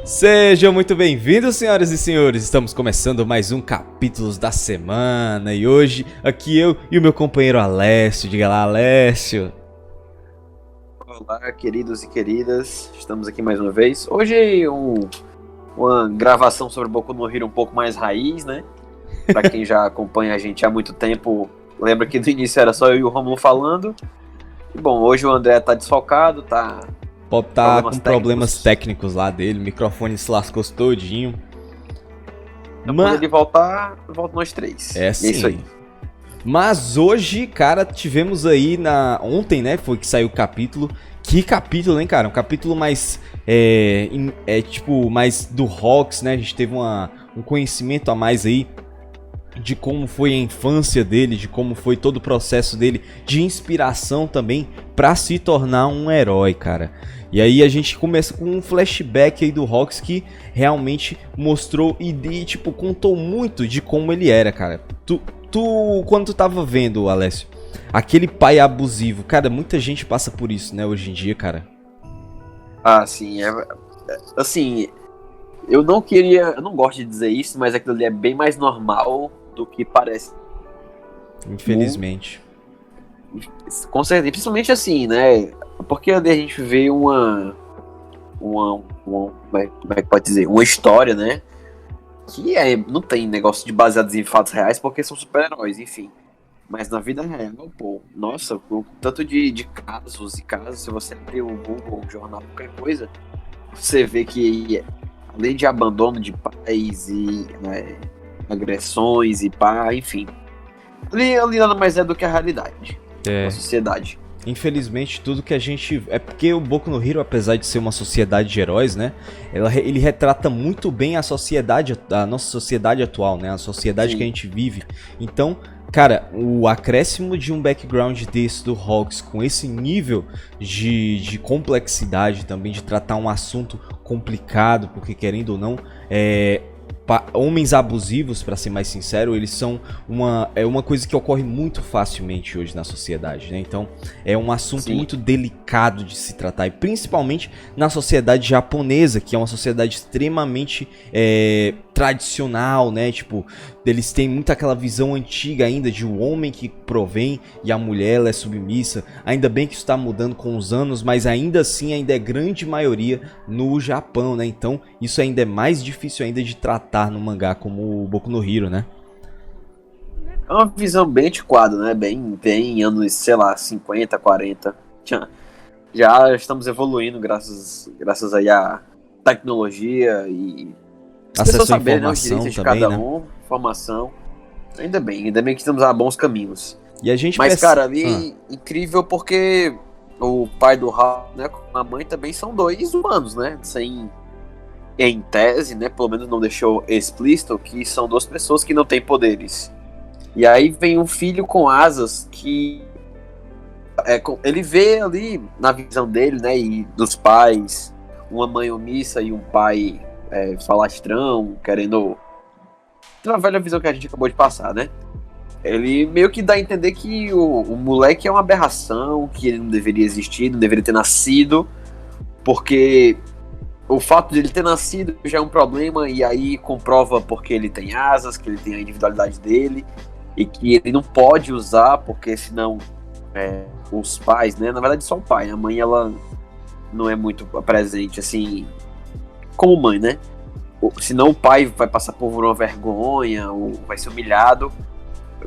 Sejam muito bem-vindos, senhoras e senhores. Estamos começando mais um Capítulos da Semana. E hoje, aqui eu e o meu companheiro Alessio. Diga lá, Alessio. Olá, queridos e queridas. Estamos aqui mais uma vez. Hoje uma gravação sobre Boku no Hero um pouco mais raiz, né? Pra quem já acompanha a gente há muito tempo, lembra que no início era só eu e o Romulo falando. E, bom, hoje o André tá desfocado, tá... Pop tá com problemas técnicos lá dele, o microfone se lascou todinho. Quando ele voltar, volta nós três. É sim. É isso aí. Mas hoje, cara, tivemos aí ontem, né, foi que saiu o capítulo. Que capítulo, hein, cara? Um capítulo mais, tipo, mais do Hawks, né? A gente teve um conhecimento a mais aí de como foi a infância dele, de como foi todo o processo dele, de inspiração também pra se tornar um herói, cara. E aí a gente começa com um flashback aí do Hawks que realmente mostrou e tipo, contou muito de como ele era, cara. Quando tu tava vendo, Alessio, aquele pai abusivo, cara, muita gente passa por isso, né, hoje em dia, cara. Ah, sim, assim, eu não gosto de dizer isso, mas aquilo ali é bem mais normal do que parece. Infelizmente. Com certeza, principalmente assim, né? Porque ali a gente vê como é que pode dizer? Uma história, né? Que não tem negócio de baseados em fatos reais porque são super-heróis, enfim. Mas na vida real, pô, nossa, o tanto de casos, se você abrir o Google, o jornal, qualquer coisa, você vê que além de abandono de pais e agressões e pá, enfim. Ali nada mais é do que a realidade da sociedade. Infelizmente, tudo que a gente... É porque o Boku no Hero, apesar de ser uma sociedade de heróis, né? Ele retrata muito bem a nossa sociedade atual, né? A sociedade que a gente vive. Então, cara, o acréscimo de um background desse do Hawks, com esse nível de complexidade também, de tratar um assunto complicado, porque querendo ou não, homens abusivos, pra ser mais sincero, eles são uma coisa que ocorre muito facilmente hoje na sociedade, né? Então é um assunto muito delicado de se tratar, e principalmente na sociedade japonesa, que é uma sociedade extremamente tradicional, né? Tipo, eles têm muito aquela visão antiga ainda de o homem que provém e a mulher ela é submissa. Ainda bem que isso está mudando com os anos, mas ainda assim ainda é grande maioria no Japão, né? Então isso ainda é mais difícil ainda de tratar no mangá como o Boku no Hero, né? É uma visão bem antiquada, né? Bem anos, sei lá, 50, 40. Já estamos evoluindo graças aí à tecnologia e acesso à saber, informação, né, os direitos de também, cada né? Informação. Ainda bem que estamos a bons caminhos. E a gente cara, ali incrível porque o pai do Hal, né, com a mãe também são dois humanos, né? Em tese, né, pelo menos não deixou explícito que são duas pessoas que não têm poderes. E aí vem um filho com asas que ele vê ali na visão dele, né, e dos pais, uma mãe omissa e um pai falastrão, querendo ter uma velha visão que a gente acabou de passar, né? Ele meio que dá a entender que o moleque é uma aberração, que ele não deveria existir, não deveria ter nascido, porque o fato de ele ter nascido já é um problema, e aí comprova porque ele tem asas, que ele tem a individualidade dele, e que ele não pode usar, porque senão os pais, né? Na verdade só o pai, a mãe ela não é muito presente, assim, como mãe, né? Senão o pai vai passar por uma vergonha, ou vai ser humilhado.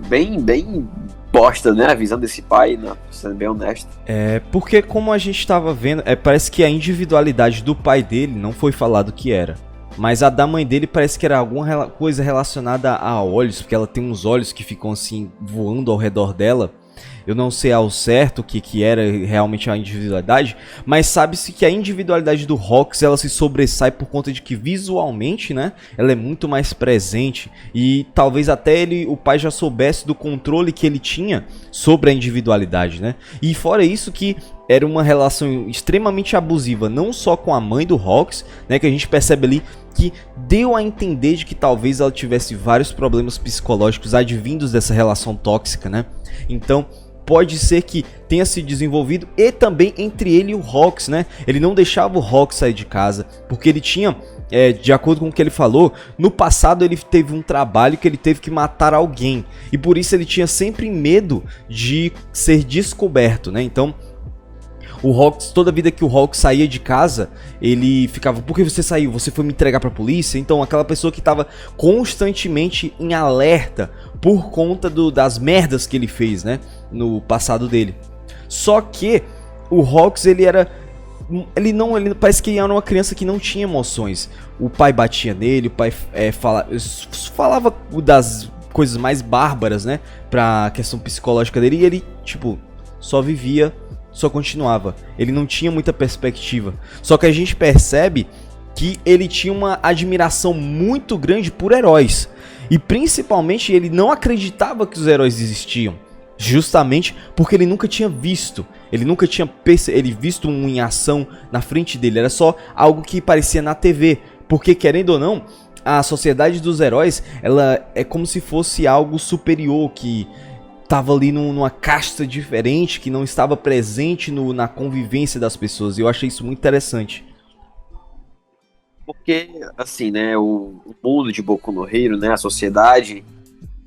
Bem bosta, né? A visão desse pai, né? Sendo bem honesto. Porque como a gente tava vendo, parece que a individualidade do pai dele não foi falado que era. Mas a da mãe dele parece que era alguma coisa relacionada a olhos, porque ela tem uns olhos que ficam assim, voando ao redor dela. Eu não sei ao certo o que era realmente a individualidade, mas sabe-se que a individualidade do Hawks ela se sobressai por conta de que visualmente, né, ela é muito mais presente, e talvez até o pai já soubesse do controle que ele tinha sobre a individualidade, né? E fora isso que era uma relação extremamente abusiva, não só com a mãe do Hawks, né, que a gente percebe ali que deu a entender de que talvez ela tivesse vários problemas psicológicos advindos dessa relação tóxica, né? Então pode ser que tenha se desenvolvido, e também entre ele e o Hawks, né? Ele não deixava o Hawks sair de casa, porque ele tinha de acordo com o que ele falou, no passado ele teve um trabalho que ele teve que matar alguém. E por isso ele tinha sempre medo de ser descoberto, né? Então, o Hawks, toda vida que o Hawks saía de casa, ele ficava: por que você saiu? Você foi me entregar pra polícia? Então, aquela pessoa que tava constantemente em alerta por conta das merdas que ele fez, né? No passado dele. Só que o Hawks, ele parece que era uma criança que não tinha emoções. O pai batia nele, o pai falava das coisas mais bárbaras, né, pra questão psicológica dele, e ele, tipo, só vivia, só continuava. Ele não tinha muita perspectiva. Só que a gente percebe que ele tinha uma admiração muito grande por heróis. E principalmente ele não acreditava que os heróis existiam. Justamente porque ele nunca tinha visto. Ele nunca tinha visto um em ação na frente dele. Era só algo que parecia na TV. Porque, querendo ou não, a sociedade dos heróis, ela é como se fosse algo superior, que estava ali numa casta diferente, que não estava presente na convivência das pessoas. E eu achei isso muito interessante. Porque, assim, né, o mundo de Boku no Hero, né, a sociedade,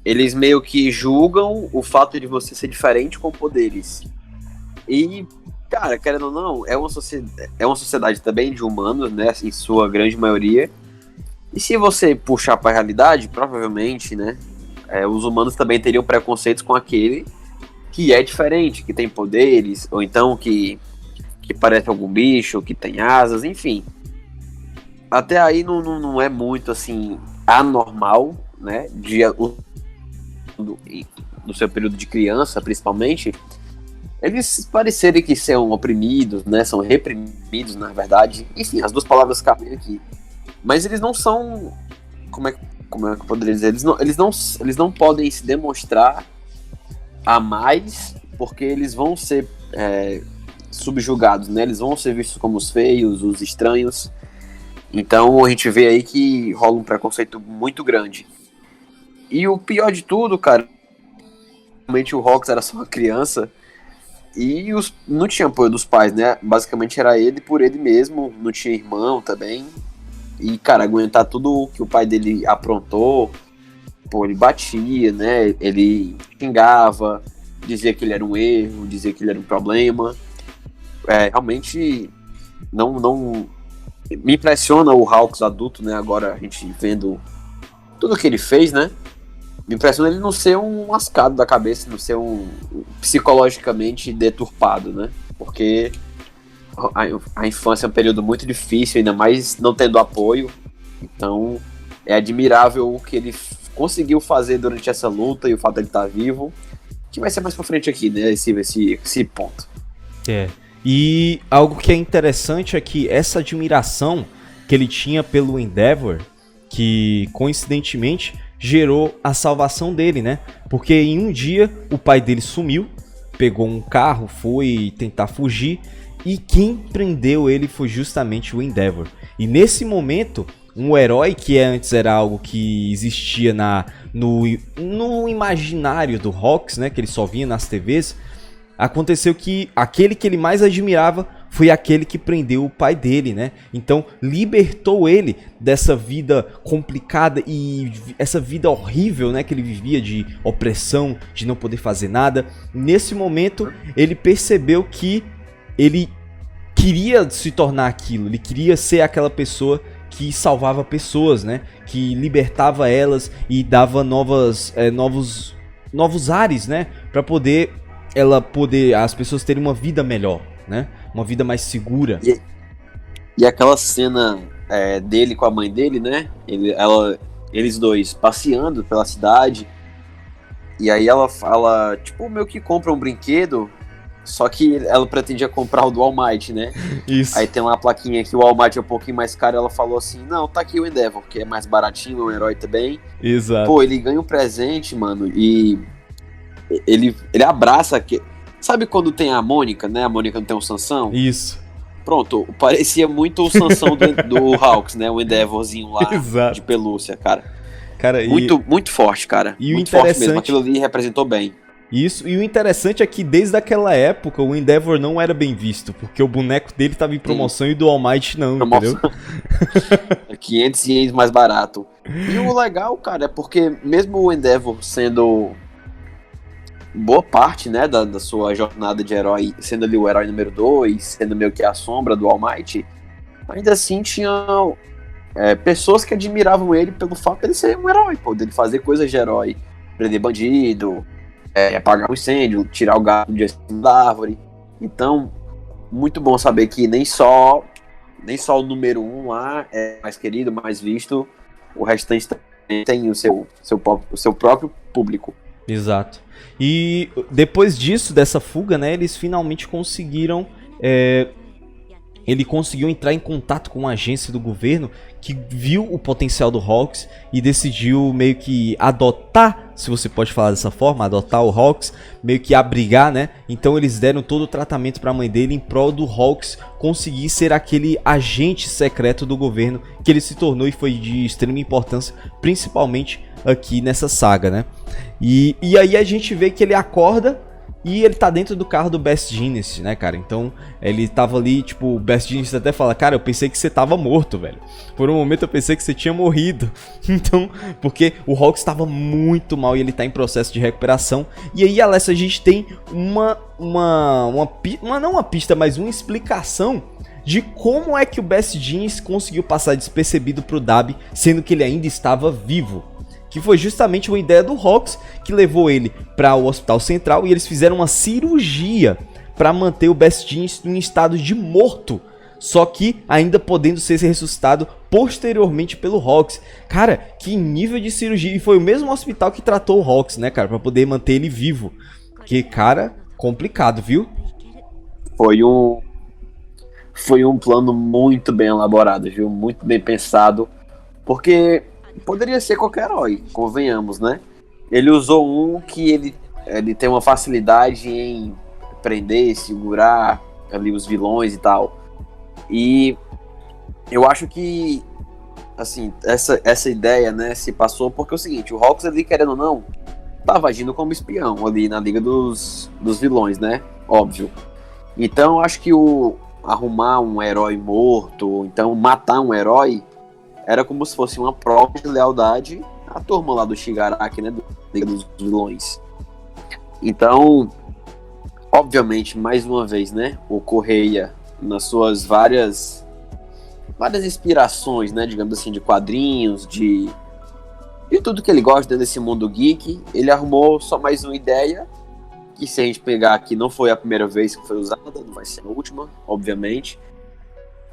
eles meio que julgam o fato de você ser diferente com poderes. E, cara, querendo ou não, é uma sociedade também de humanos, né, em sua grande maioria. E se você puxar pra realidade, provavelmente, né, os humanos também teriam preconceitos com aquele que é diferente, que tem poderes, ou então que parece algum bicho, que tem asas, enfim. Até aí não é muito, assim, anormal, né, no seu período de criança, principalmente, eles parecerem que são oprimidos, né, são reprimidos, na verdade. Enfim, as duas palavras cabem aqui. Mas eles não são, como é que eu poderia dizer, eles não podem se demonstrar a mais, porque eles vão ser subjugados, né, eles vão ser vistos como os feios, os estranhos. Então a gente vê aí que rola um preconceito muito grande. E o pior de tudo, cara, realmente o Hawks era só uma criança e não tinha apoio dos pais, né? Basicamente era ele por ele mesmo, não tinha irmão também. E, cara, aguentar tudo que o pai dele aprontou, pô, ele batia, né? Ele xingava, dizia que ele era um erro, dizia que ele era um problema. Realmente não me impressiona o Hawks adulto, né? Agora a gente vendo tudo que ele fez, né? Me impressiona ele não ser um lascado da cabeça, não ser um psicologicamente deturpado, né? Porque a infância é um período muito difícil, ainda mais não tendo apoio. Então é admirável o que ele conseguiu fazer durante essa luta e o fato de ele estar vivo, que vai ser mais pra frente aqui, né? Esse ponto. E algo que é interessante é que essa admiração que ele tinha pelo Endeavor, que coincidentemente gerou a salvação dele, né? Porque em um dia o pai dele sumiu, pegou um carro, foi tentar fugir, e quem prendeu ele foi justamente o Endeavor. E nesse momento, um herói que antes era algo que existia no imaginário do Hawks, né? Que ele só via nas TVs. Aconteceu que aquele que ele mais admirava foi aquele que prendeu o pai dele, né? Então libertou ele dessa vida complicada e essa vida horrível, né, que ele vivia, de opressão, de não poder fazer nada. Nesse momento ele percebeu que ele queria se tornar aquilo, ele queria ser aquela pessoa que salvava pessoas, né? Que libertava elas e dava novos ares, né? Para as pessoas terem uma vida melhor, né? Uma vida mais segura. E aquela cena dele com a mãe dele, né? Eles dois passeando pela cidade. E aí ela fala, tipo, meio que compra um brinquedo, só que ela pretendia comprar o do All Might, né? Isso. Aí tem uma plaquinha que o All Might é um pouquinho mais caro, ela falou assim, não, tá aqui o Endeavor, que é mais baratinho, é um herói também. Exato. Pô, ele ganha um presente, mano, e ele abraça que. Sabe quando tem a Mônica, né? A Mônica não tem um Sansão? Isso. Pronto, parecia muito o Sansão do Hawks, né? O Endeavorzinho lá. Exato. De pelúcia, cara. Muito forte, cara. E muito forte mesmo. Aquilo ali representou bem. Isso, e o interessante é que desde aquela época o Endeavor não era bem visto, porque o boneco dele tava em promoção. Sim. E do All Might não, entendeu? É 500 ienes mais barato. E o legal, cara, é porque mesmo o Endeavor sendo boa parte, né, da sua jornada de herói, sendo ali o herói número 2, sendo meio que a sombra do All Might, ainda assim tinha pessoas que admiravam ele pelo fato dele ser um herói, pô, dele fazer coisas de herói, prender bandido, apagar um incêndio, tirar o gato de cima da árvore. Então, muito bom saber que nem só o número 1 lá é mais querido, mais visto, o restante também tem o seu próprio público. Exato. E depois disso, dessa fuga, né, eles finalmente conseguiram... ele conseguiu entrar em contato com uma agência do governo que viu o potencial do Hawks e decidiu meio que adotar, se você pode falar dessa forma, adotar o Hawks, meio que abrigar, né? Então eles deram todo o tratamento para a mãe dele em prol do Hawks conseguir ser aquele agente secreto do governo que ele se tornou e foi de extrema importância, principalmente aqui nessa saga, né? E aí a gente vê que ele acorda e ele tá dentro do carro do Best Jeanist, né, cara? Então, ele tava ali, tipo, o Best Jeanist até fala, cara, eu pensei que você tava morto, velho. Por um momento eu pensei que você tinha morrido. Então, porque o Hawks tava muito mal e ele tá em processo de recuperação. E aí, Alessa, a gente tem não uma pista, mas uma explicação de como é que o Best Jeanist conseguiu passar despercebido pro Dabi, sendo que ele ainda estava vivo. Que foi justamente uma ideia do Hawks que levou ele para o Hospital Central e eles fizeram uma cirurgia para manter o Best Jeanist em estado de morto, só que ainda podendo ser ressuscitado posteriormente pelo Hawks. Cara, que nível de cirurgia! E foi o mesmo hospital que tratou o Hawks, né, cara, para poder manter ele vivo. Que, cara, complicado, viu? Foi um plano muito bem elaborado, viu? Muito bem pensado, porque poderia ser qualquer herói, convenhamos, né? Ele usou um que ele tem uma facilidade em prender, segurar ali os vilões e tal. E eu acho que, assim, essa ideia, né, se passou porque é o seguinte, o Hawks ali, querendo ou não, tava agindo como espião ali na Liga dos Vilões, né? Óbvio. Então eu acho que arrumar um herói morto, então matar um herói, era como se fosse uma prova de lealdade à turma lá do Shigaraki, né, do Liga dos Vilões. Então, obviamente, mais uma vez, né, o Correia, nas suas várias inspirações, né, digamos assim, de quadrinhos, de tudo que ele gosta desse mundo geek, ele arrumou só mais uma ideia, que se a gente pegar aqui, não foi a primeira vez que foi usada, não vai ser a última, obviamente,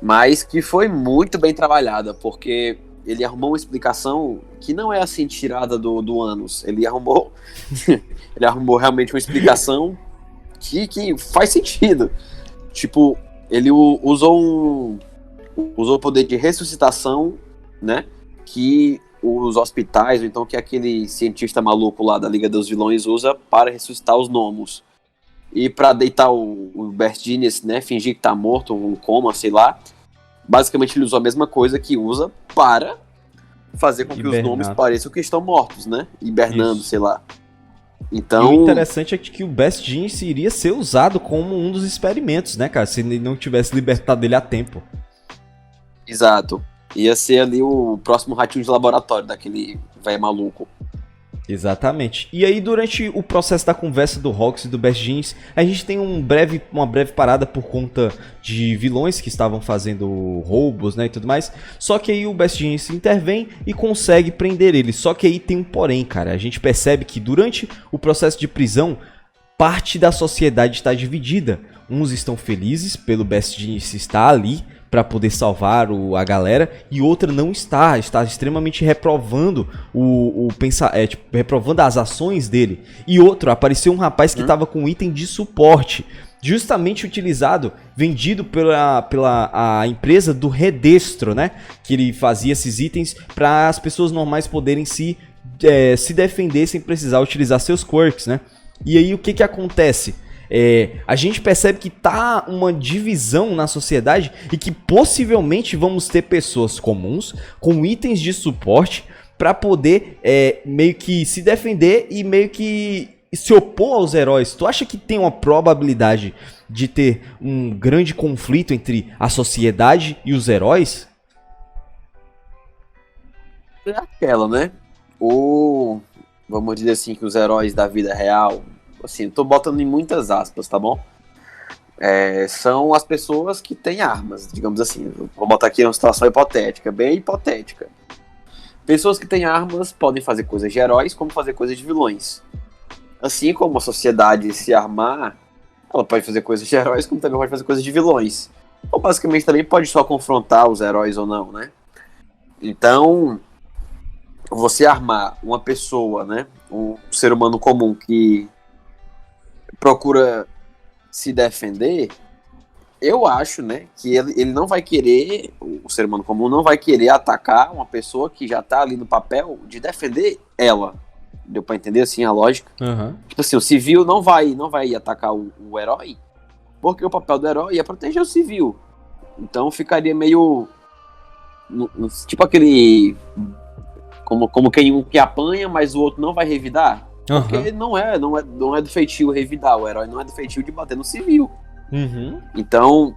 mas que foi muito bem trabalhada, porque ele arrumou uma explicação que não é assim tirada do ânus. Ele arrumou realmente uma explicação que faz sentido. Tipo, ele usou o poder de ressuscitação, né? Que os hospitais, ou então que aquele cientista maluco lá da Liga dos Vilões usa para ressuscitar os gnomos. E para deitar o Best Jeanist, né, fingir que tá morto, um coma, sei lá. Basicamente ele usou a mesma coisa que usa para fazer com que os gnomos pareçam que estão mortos, né? Hibernando, sei lá. Então, e o interessante é que o Best Jeanist iria ser usado como um dos experimentos, né, cara? Se ele não tivesse libertado ele a tempo. Exato. Ia ser ali o próximo ratinho de laboratório daquele velho maluco. Exatamente. E aí, durante o processo da conversa do Hawks e do Best Jeanist, a gente tem uma breve parada por conta de vilões que estavam fazendo roubos, né, e tudo mais. Só que aí o Best Jeanist intervém e consegue prender ele. Só que aí tem um porém, cara. A gente percebe que durante o processo de prisão, parte da sociedade está dividida. Uns estão felizes pelo Best Jeanist estar ali para poder salvar a galera, e outra não está extremamente reprovando reprovando as ações dele. E outro, apareceu um rapaz que estava com um item de suporte, justamente utilizado, vendido pela a empresa do Redestro, né? Que ele fazia esses itens para as pessoas normais poderem se defender sem precisar utilizar seus quirks, né? E aí o que acontece? A gente percebe que tá uma divisão na sociedade e que possivelmente vamos ter pessoas comuns com itens de suporte para poder meio que se defender e meio que se opor aos heróis. Tu acha que tem uma probabilidade de ter um grande conflito entre a sociedade e os heróis? é aquela, né? O, vamos dizer assim, que os heróis da vida real, assim, eu tô botando em muitas aspas, tá bom? São as pessoas que têm armas, digamos assim. Vou botar aqui uma situação hipotética, bem hipotética. Pessoas que têm armas podem fazer coisas de heróis, como fazer coisas de vilões. Assim como a sociedade se armar, ela pode fazer coisas de heróis, como também pode fazer coisas de vilões. Ou basicamente também pode só confrontar os heróis ou não, né? Então, você armar uma pessoa, né? Um ser humano comum que procura se defender, eu acho, né, que ele não vai querer, o ser humano comum não vai querer atacar uma pessoa que já tá ali no papel de defender ela. Deu pra entender, assim, a lógica? Aham. Tipo assim, o civil não vai atacar o herói, porque o papel do herói é proteger o civil. Então ficaria meio... tipo aquele... Como quem um que apanha, mas o outro não vai revidar. Porque Aham. não é do feitio revidar. O herói não é do feitio de bater no civil. Uhum. Então,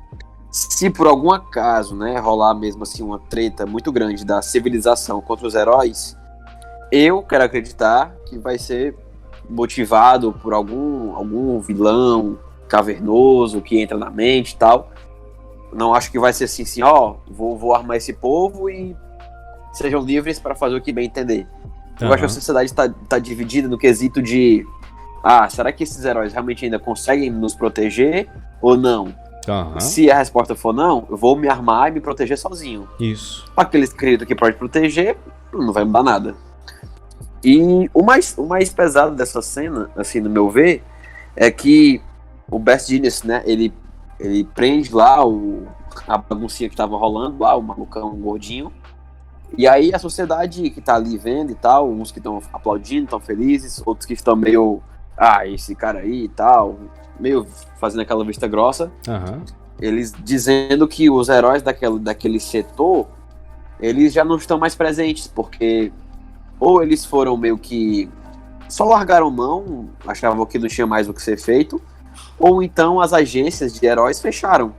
se por algum acaso, né, rolar mesmo assim uma treta muito grande da civilização contra os heróis, eu quero acreditar que vai ser motivado por algum vilão cavernoso que entra na mente e tal. Não acho que vai ser assim, ó, vou armar esse povo e sejam livres para fazer o que bem entender. Eu acho que a Aham. sociedade tá dividida no quesito de será que esses heróis realmente ainda conseguem nos proteger ou não? Aham. Se a resposta for não, eu vou me armar e me proteger sozinho. Isso. Aqueles que acreditam que pode proteger, não vai mudar nada. E o mais pesado dessa cena, assim, no meu ver, é que o Best Genius, né, ele prende lá a baguncinha que tava rolando lá, o malucão gordinho. E aí a sociedade que tá ali vendo e tal, uns que estão aplaudindo, estão felizes, outros que estão meio, esse cara aí e tal, meio fazendo aquela vista grossa, Aham. eles dizendo que os heróis daquele setor, eles já não estão mais presentes, porque ou eles foram meio que só largaram mão, achavam que não tinha mais o que ser feito, ou então as agências de heróis fecharam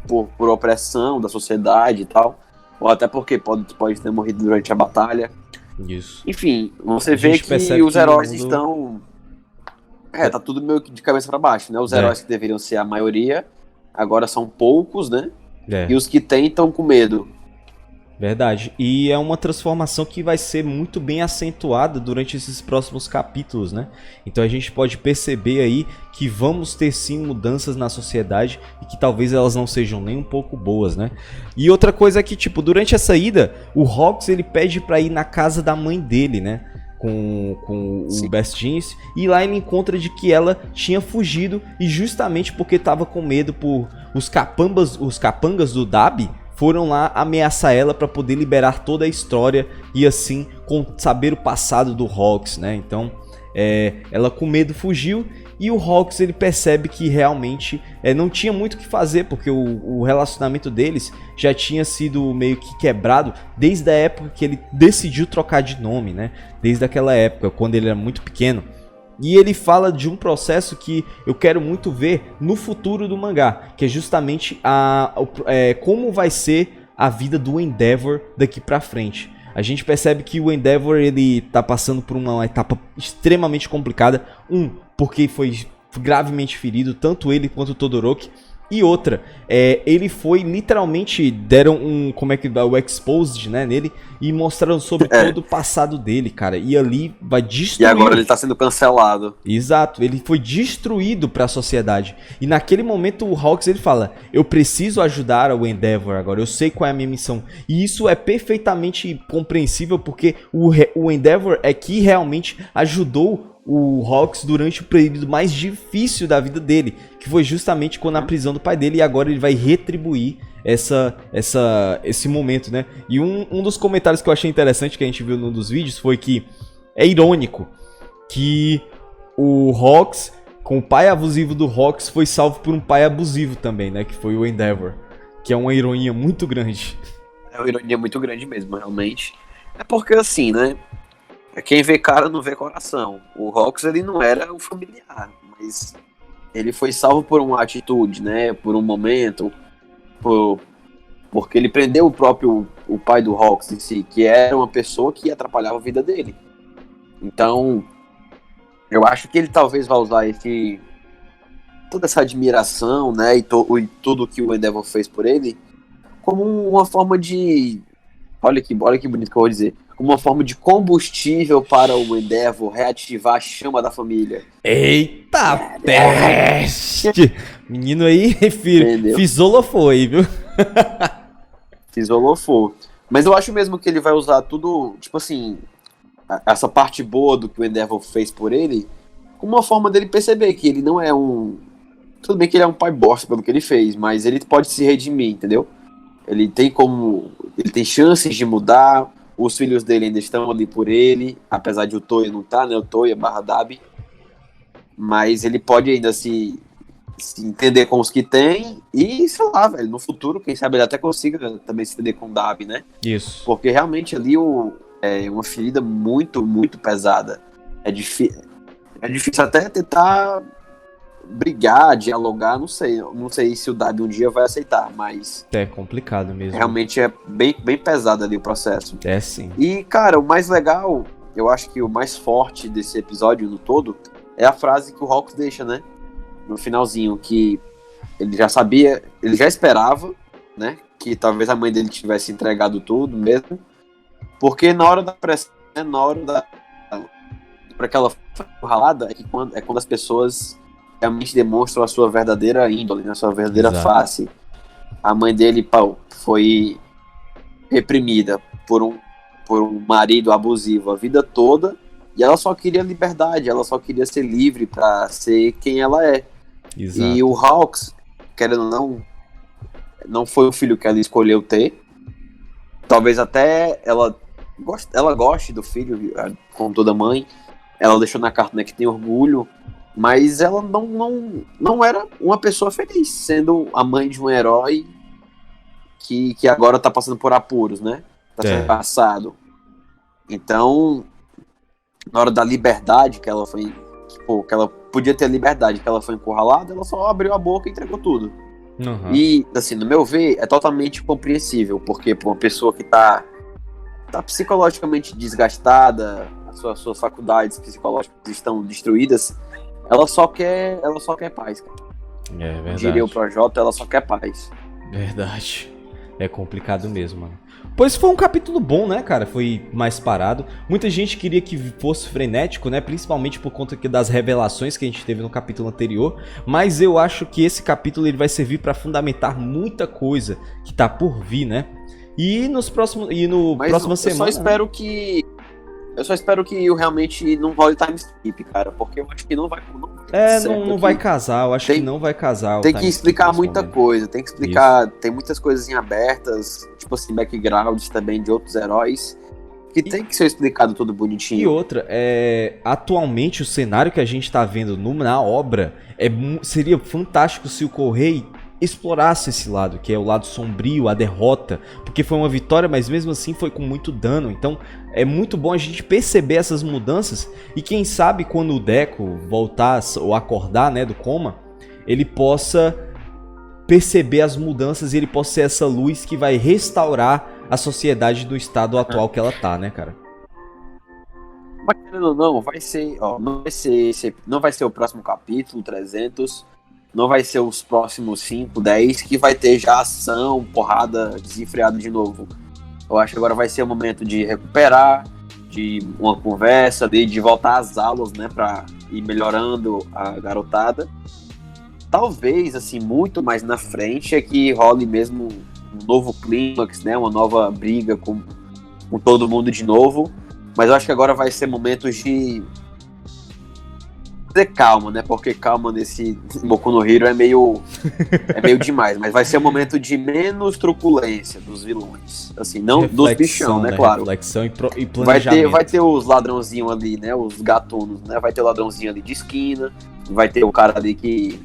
por opressão da sociedade e tal, ou até porque pode ter morrido durante a batalha. Isso. Enfim, você A vê gente que percebe os que o heróis mundo. estão. Tá tudo meio que de cabeça para baixo, né? Os É, heróis que deveriam ser a maioria, agora são poucos, né? E é. os que têm estão com medo. Verdade. E é uma transformação que vai ser muito bem acentuada durante esses próximos capítulos, né? Então a gente pode perceber aí que vamos ter sim mudanças na sociedade e que talvez elas não sejam nem um pouco boas, né? E outra coisa é que, tipo, durante essa ida, o Hawks ele pede pra ir na casa da mãe dele, né? Com o Sim. Best Jeans, e lá ele encontra de que ela tinha fugido e justamente porque estava com medo por os capangas do Dabi foram lá ameaçar ela para poder liberar toda a história e assim saber o passado do Hawks, né? Então, ela com medo fugiu e o Hawks ele percebe que realmente não tinha muito o que fazer porque o relacionamento deles já tinha sido meio que quebrado desde a época que ele decidiu trocar de nome, né? Desde aquela época, quando ele era muito pequeno. E ele fala de um processo que eu quero muito ver no futuro do mangá, que é justamente como vai ser a vida do Endeavor daqui pra frente. A gente percebe que o Endeavor ele tá passando por uma etapa extremamente complicada. Porque foi gravemente ferido, tanto ele quanto o Todoroki. E outra, ele foi literalmente, deram o exposed, né, nele, e mostraram sobre todo o passado dele, cara. E ali vai E destruir. agora ele tá sendo cancelado. Exato, ele foi destruído para a sociedade. E naquele momento o Hawks ele fala: "Eu preciso ajudar o Endeavor agora. Eu sei qual é a minha missão". E isso é perfeitamente compreensível porque o Endeavor é que realmente ajudou o Hawks durante o período mais difícil da vida dele, que foi justamente quando a prisão do pai dele, e agora ele vai retribuir esse momento, né? E um dos comentários que eu achei interessante que a gente viu num dos vídeos foi que é irônico que o Hawks, com o pai abusivo do Hawks, foi salvo por um pai abusivo também, né? Que foi o Endeavor. Que é uma ironia muito grande. É uma ironia muito grande mesmo, realmente. É porque assim, né? Quem vê cara não vê coração. O Hawks, ele não era o familiar, mas ele foi salvo por uma atitude, né? Por um momento, por Porque ele prendeu o pai do Hawks em si, que era uma pessoa que atrapalhava a vida dele. Então, eu acho que ele talvez vá usar toda essa admiração, né, e tudo que o Endeavor fez por ele, como uma forma de... Olha que bonito que eu vou dizer. Como uma forma de combustível para o Endeavor reativar a chama da família. Eita peste! Menino aí, filho, Fisola foi, viu? Fisola foi. Mas eu acho mesmo que ele vai usar tudo, tipo assim, essa parte boa do que o Endeavor fez por ele, como uma forma dele perceber que ele não é tudo bem que ele é um pai bosta pelo que ele fez, mas ele pode se redimir, entendeu? Ele tem chances de mudar, os filhos dele ainda estão ali por ele, apesar de o Toya não estar, né? O Toya / Dabi. Mas ele pode ainda se entender com os que tem e, sei lá, velho, no futuro, quem sabe ele até consiga também se entender com o Dabi, né? Isso. Porque realmente ali é uma ferida muito, muito pesada. É difícil até tentar brigar, dialogar, não sei se o Dabi um dia vai aceitar, mas... É complicado mesmo. Realmente é bem, bem pesado ali o processo. É sim. E, cara, o mais legal, eu acho que o mais forte desse episódio no todo, é a frase que o Hawks deixa, né? No finalzinho, que ele já sabia, ele já esperava, né? Que talvez a mãe dele tivesse entregado tudo mesmo. Porque na hora da pressão, né, na hora pra aquela ralada, é quando as pessoas realmente demonstram a sua verdadeira índole, né, a sua verdadeira face. A mãe dele, foi reprimida por um marido abusivo a vida toda, e ela só queria liberdade, ela só queria ser livre pra ser quem ela é. Exato. E o Hawks, querendo ou não foi o filho que ela escolheu ter. Talvez até ela goste do filho, como toda mãe. Ela deixou na carta, né, que tem orgulho, mas ela não era uma pessoa feliz, sendo a mãe de um herói que agora tá passando por apuros, né? Tá sendo passado. Então, na hora da liberdade que ela foi... que ela podia ter liberdade, que ela foi encurralada, ela só abriu a boca e entregou tudo. Uhum. E, assim, no meu ver, é totalmente compreensível, porque pra uma pessoa que tá psicologicamente desgastada, suas faculdades psicológicas estão destruídas, ela só quer paz, cara. É verdade. Diria o Projota, ela só quer paz. Verdade. É complicado mesmo, mano. Pois foi um capítulo bom, né, cara? Foi mais parado. Muita gente queria que fosse frenético, né? Principalmente por conta das revelações que a gente teve no capítulo anterior. Mas eu acho que esse capítulo ele vai servir pra fundamentar muita coisa que tá por vir, né? E no próxima semana... Eu só espero que realmente não role time skip, cara, porque eu acho que não vai não vai casar, eu acho que não vai casar. Tem que explicar muita coisa, tem que explicar, tem muitas coisas em abertas, tipo assim, backgrounds também de outros heróis, que tem que ser explicado tudo bonitinho. E outra, atualmente o cenário que a gente tá vendo na obra, seria fantástico se o Correio explorasse esse lado, que é o lado sombrio, a derrota, porque foi uma vitória, mas mesmo assim foi com muito dano. Então é muito bom a gente perceber essas mudanças e quem sabe quando o Deco voltar ou acordar, né, do coma, ele possa perceber as mudanças e ele possa ser essa luz que vai restaurar a sociedade do estado atual que ela tá, né, cara? Mas querendo ou não, não vai ser o próximo capítulo 300. Não vai ser os próximos 5, 10 que vai ter já ação, porrada desenfreada de novo. Eu acho que agora vai ser o momento de recuperar, de uma conversa, de voltar às aulas, né, pra ir melhorando a garotada. Talvez, assim, muito mais na frente é que role mesmo um novo clímax, né, uma nova briga com todo mundo de novo. Mas eu acho que agora vai ser momentos de ter calma, né? Porque calma nesse Boku no Hero é meio demais, mas vai ser um momento de menos truculência dos vilões, assim, não reflexão, dos bichão, né? Claro. Reflexão e planejamento. Vai ter os ladrãozinhos ali, né? Os gatunos, né? Vai ter o ladrãozinho ali de esquina, vai ter o cara ali que,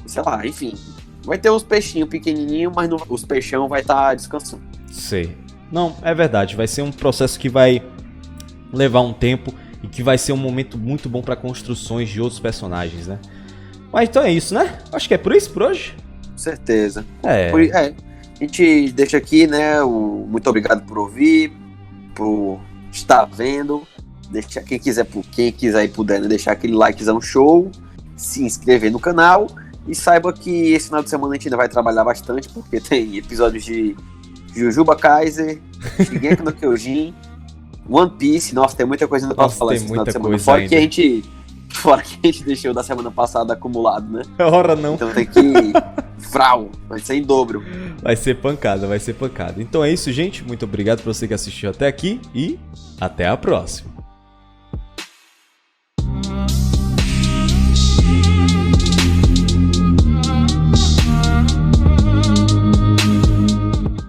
sei lá, enfim, vai ter os peixinhos pequenininhos, mas os peixão vai estar descansando. Sei. Não, é verdade. Vai ser um processo que vai levar um tempo. E que vai ser um momento muito bom para construções de outros personagens, né? Mas então é isso, né? Acho que é por isso por hoje. Com certeza. A gente deixa aqui, né, o muito obrigado por ouvir, por estar vendo. Deixa quem quiser e puder, né, deixar aquele likezão show, se inscrever no canal e saiba que esse final de semana a gente ainda vai trabalhar bastante, porque tem episódios de Jujuba Kaisen, Shingeki no Kyojin, One Piece. Nossa, tem muita coisa ainda pra falar esse final de semana. Fora que a gente deixou da semana passada acumulado, né? Ora não. Então tem que... Frau, vai ser em dobro. Vai ser pancada, vai ser pancada. Então é isso, gente. Muito obrigado por você que assistiu até aqui e até a próxima.